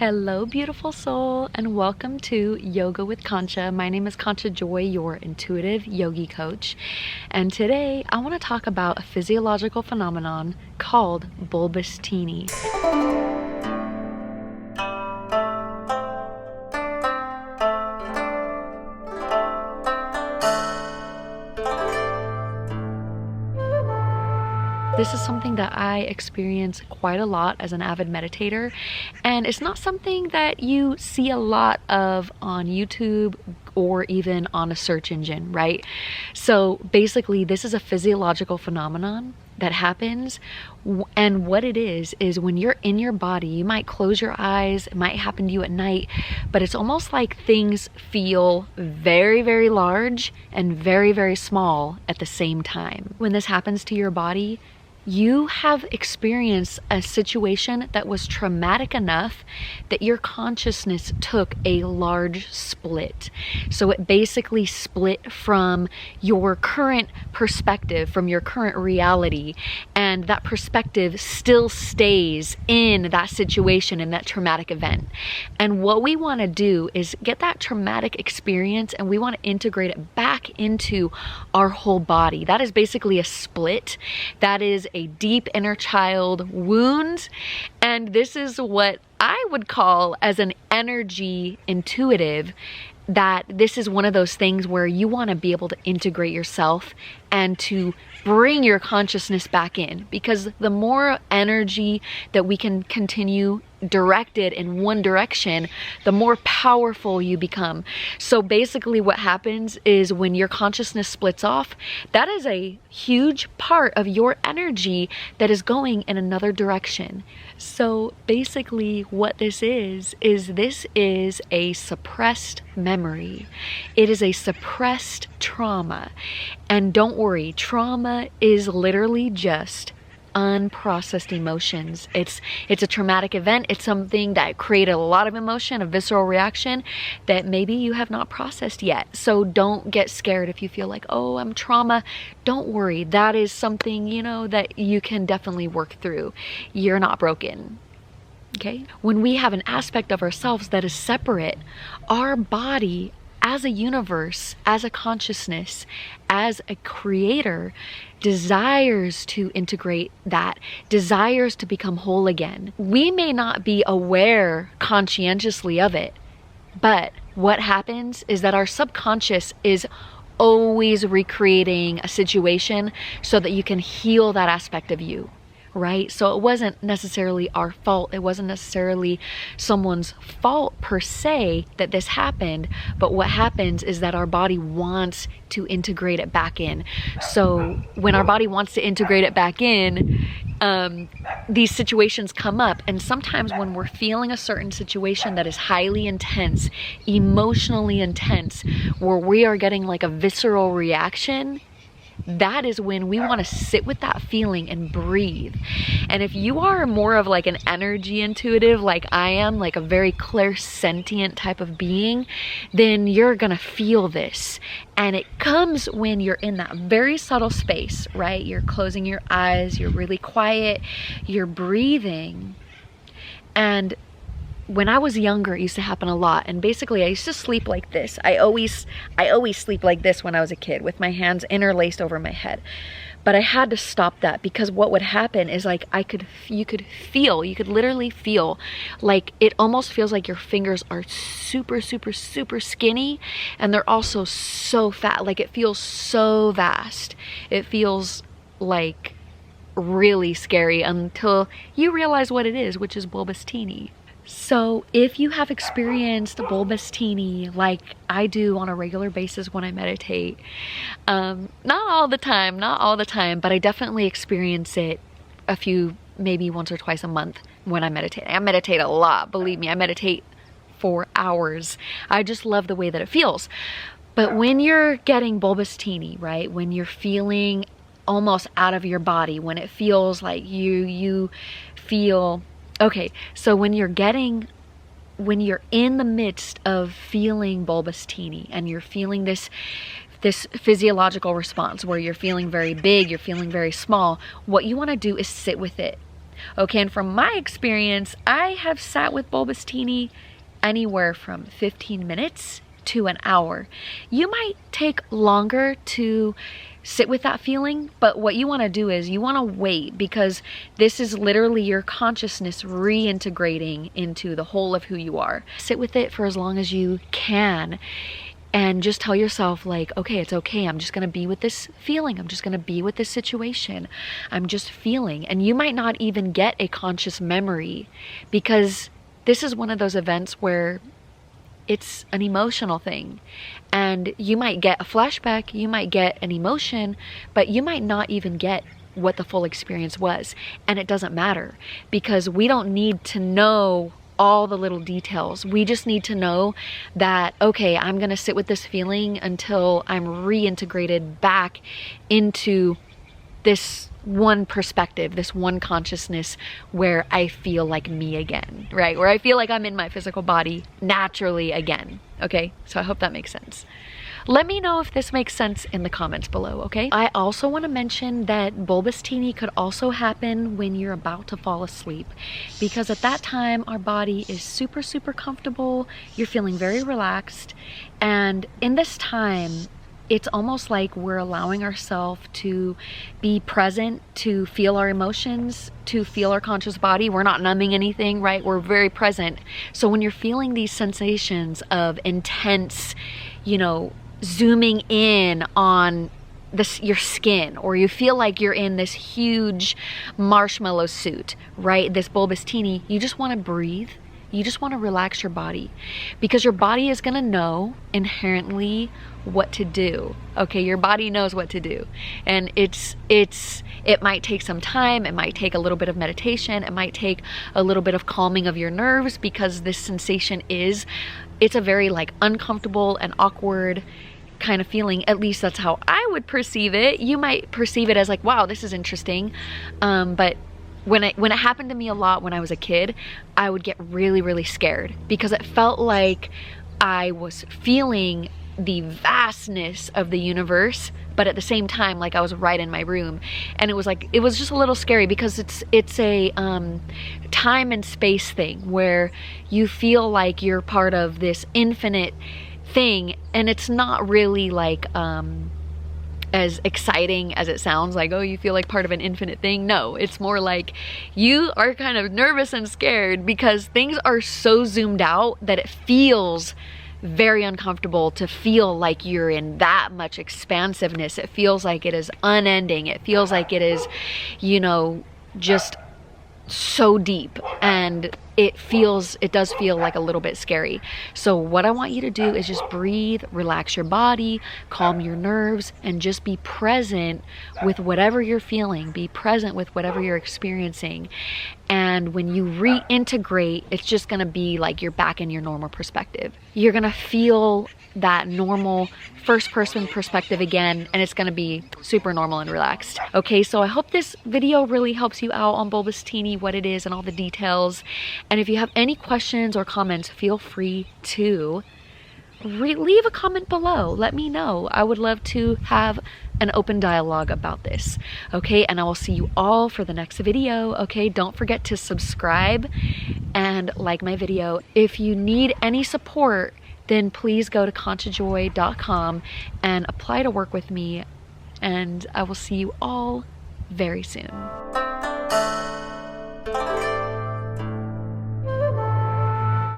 Hello, beautiful soul, and welcome to Yoga with Concha. My name is Concha Joy, your intuitive yogi coach. And today I want to talk about a physiological phenomenon called Boulbous Teeny. This is something that I experience quite a lot as an avid meditator, and it's not something that you see a lot of on YouTube or even on a search engine, right? So basically, this is a physiological phenomenon that happens, and what it is when you're in your body, you might close your eyes, it might happen to you at night, but it's almost like things feel very, very large and very, very small at the same time. When this happens to your body, you have experienced a situation that was traumatic enough that your consciousness took a large split. So it basically split from your current perspective, from your current reality, and that perspective still stays in that situation, in that traumatic event. And what we want to do is get that traumatic experience and we want to integrate it back into our whole body. That is basically a split. That is a deep inner child wound, and this is what I would call as an energy intuitive, that this is one of those things where you want to be able to integrate yourself and to bring your consciousness back in, because the more energy that we can continue directed in one direction, the more powerful you become. So basically what happens is when your consciousness splits off, that is a huge part of your energy that is going in another direction. So basically what this is a suppressed memory. It is a suppressed trauma. And don't worry, trauma is literally just unprocessed emotions. It's a traumatic event. It's something that created a lot of emotion, a visceral reaction that maybe you have not processed yet. So don't get scared if you feel like, oh, I'm trauma. Don't worry. That is something, that you can definitely work through. You're not broken. Okay? When we have an aspect of ourselves that is separate, our body as a universe, as a consciousness, as a creator, desires to integrate that, desires to become whole again. We may not be aware conscientiously of it, but what happens is that our subconscious is always recreating a situation so that you can heal that aspect of you. Right? So it wasn't necessarily our fault. It wasn't necessarily someone's fault per se that this happened. But what happens is that our body wants to integrate it back in. So when our body wants to integrate it back in, these situations come up. And sometimes when we're feeling a certain situation that is highly intense, emotionally intense, where we are getting like a visceral reaction, that is when we want to sit with that feeling and breathe. And if you are more of like an energy intuitive, like I am, like a very clairsentient type of being, then you're gonna feel this. And it comes when you're in that very subtle space, right? You're closing your eyes, you're really quiet, you're breathing. And when I was younger, it used to happen a lot. And basically I used to sleep like this. I always sleep like this when I was a kid, with my hands interlaced over my head. But I had to stop that, because what would happen is like you could literally feel like, it almost feels like your fingers are super, super, super skinny, and they're also so fat. Like it feels so vast. It feels like really scary until you realize what it is, which is Boulbous Teeny. So if you have experienced Boulbous Teeny like I do on a regular basis when I meditate, not all the time, but I definitely experience it maybe once or twice a month when I meditate. I meditate a lot, believe me, I meditate for hours. I just love the way that it feels. But when you're getting Boulbous Teeny, right, when you're feeling almost out of your body, when it feels like you feel... Okay, so when you're in the midst of feeling Boulbous Teeny and you're feeling this physiological response where you're feeling very big, you're feeling very small, what you want to do is sit with it. Okay, and from my experience, I have sat with Boulbous Teeny anywhere from 15 minutes to an hour. You might take longer to sit with that feeling, but what you want to do is you want to wait, because this is literally your consciousness reintegrating into the whole of who you are. Sit with it for as long as you can and just tell yourself, like, okay, it's okay. I'm just going to be with this feeling. I'm just going to be with this situation. I'm just feeling. And you might not even get a conscious memory, because this is one of those events where it's an emotional thing, and you might get a flashback, you might get an emotion, but you might not even get what the full experience was. And it doesn't matter, because we don't need to know all the little details. We just need to know that, okay, I'm gonna sit with this feeling until I'm reintegrated back into this one perspective, this one consciousness where I feel like me again, right? Where I feel like I'm in my physical body naturally again, okay? So I hope that makes sense. Let me know if this makes sense in the comments below, okay? I also want to mention that Boulbous Teeny could also happen when you're about to fall asleep, because at that time our body is super, super comfortable, you're feeling very relaxed, and in this time, it's almost like we're allowing ourselves to be present, to feel our emotions, to feel our conscious body. We're not numbing anything, right? We're very present. So when you're feeling these sensations of intense, you know, zooming in on your skin, or you feel like you're in this huge marshmallow suit, right? This Boulbous Teeny, you just want to breathe. You just want to relax your body, because your body is going to know inherently what to do. Okay, your body knows what to do, and it might take some time, it might take a little bit of meditation, it might take a little bit of calming of your nerves, because this sensation it's a very like uncomfortable and awkward kind of feeling. At least that's how I would perceive it. You might perceive it as like, wow, this is interesting, but when it happened to me a lot when I was a kid, I would get really, really scared, because it felt like I was feeling the vastness of the universe, but at the same time, like I was right in my room. And it was just a little scary, because it's a time and space thing where you feel like you're part of this infinite thing, and it's not really like as exciting as it sounds, like, oh, you feel like part of an infinite thing. No, it's more like you are kind of nervous and scared, because things are so zoomed out that it feels very uncomfortable to feel like you're in that much expansiveness. It feels like it is unending. It feels like it is, you know, just so deep, and it does feel like a little bit scary. So what I want you to do is just breathe, relax your body, calm your nerves, and just be present with whatever you're feeling. Be present with whatever you're experiencing. And when you reintegrate, it's just gonna be like you're back in your normal perspective. You're gonna feel that normal first person perspective again, and it's gonna be super normal and relaxed. Okay, so I hope this video really helps you out on Boulbous Teeny, what it is and all the details. And if you have any questions or comments, feel free to leave a comment below. Let me know. I would love to have an open dialogue about this. Okay, and I will see you all for the next video. Okay, don't forget to subscribe and like my video. If you need any support, then please go to conchajoy.com and apply to work with me, and I will see you all very soon.